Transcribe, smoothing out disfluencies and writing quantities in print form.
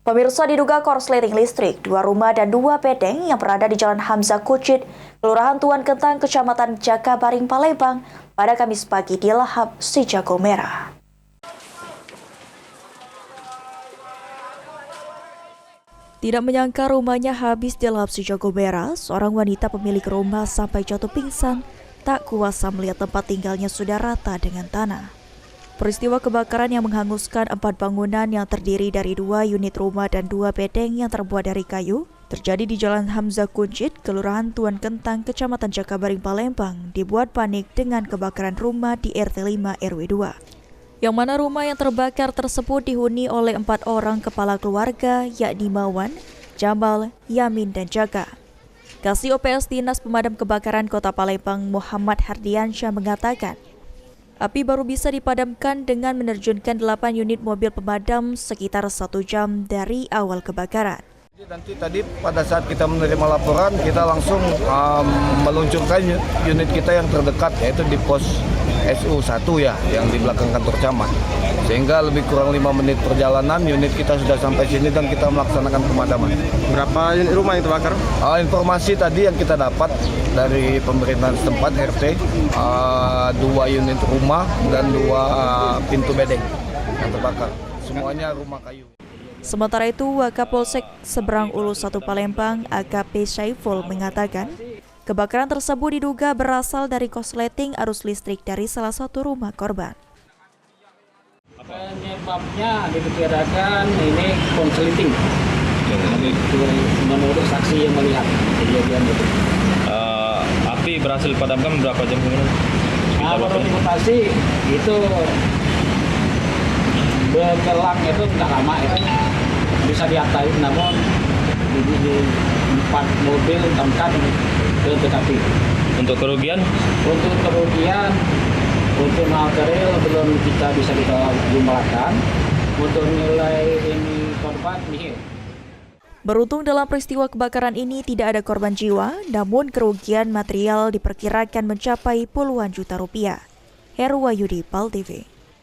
Pemirsa, diduga korsleting listrik, 2 rumah dan 2 bedeng yang berada di Jalan Hamzah Kucit, Kelurahan Tuan Kentang, Kecamatan Jakabaring, Palembang, pada Kamis pagi dilahap si jago merah. Tidak menyangka rumahnya habis dilahap si jago merah, seorang wanita pemilik rumah sampai jatuh pingsan, tak kuasa melihat tempat tinggalnya sudah rata dengan tanah. Peristiwa kebakaran yang menghanguskan 4 bangunan yang terdiri dari 2 unit rumah dan 2 bedeng yang terbuat dari kayu terjadi di Jalan Hamzah Kucit, Kelurahan Tuan Kentang, Kecamatan Jakabaring, Palembang, dibuat panik dengan kebakaran rumah di RT 5 RW 2. Yang mana rumah yang terbakar tersebut dihuni oleh 4 orang kepala keluarga, yakni Mawan, Jamal, Yamin, dan Jaka. Kasih OPS Dinas Pemadam Kebakaran Kota Palembang Muhammad Hardiansyah mengatakan, api baru bisa dipadamkan dengan menerjunkan 8 unit mobil pemadam sekitar 1 jam dari awal kebakaran. Nanti tadi pada saat kita menerima laporan, kita langsung meluncurkan unit kita yang terdekat, yaitu di pos SU1 ya, yang di belakang kantor camat. Sehingga lebih kurang 5 menit perjalanan, unit kita sudah sampai sini dan kita melaksanakan pemadaman. Berapa unit rumah yang terbakar? Informasi tadi yang kita dapat dari pemerintahan setempat RT, 2 unit rumah dan 2 pintu bedeng yang terbakar. Semuanya rumah kayu. Sementara itu, Wakapolsek Seberang Ulu 1 Palembang, AKP Syaiful mengatakan, kebakaran tersebut diduga berasal dari korsleting arus listrik dari salah satu rumah korban. Penyebabnya diperkirakan ini korsleting. Menurut saksi yang melihat kejadian itu. Api berhasil padamkan berapa jam kemudian? Menurut informasi itu bergelang itu tidak lama itu bisa diatai, namun di 4 mobil damkar ke TKP. Untuk kerugian? Untuk kerugian, untuk material belum kita bisa jumlahkan. Untuk nilai ini korban nihil. Beruntung dalam peristiwa kebakaran ini tidak ada korban jiwa, namun kerugian material diperkirakan mencapai puluhan juta rupiah. Heru Wahyudi, PAL TV.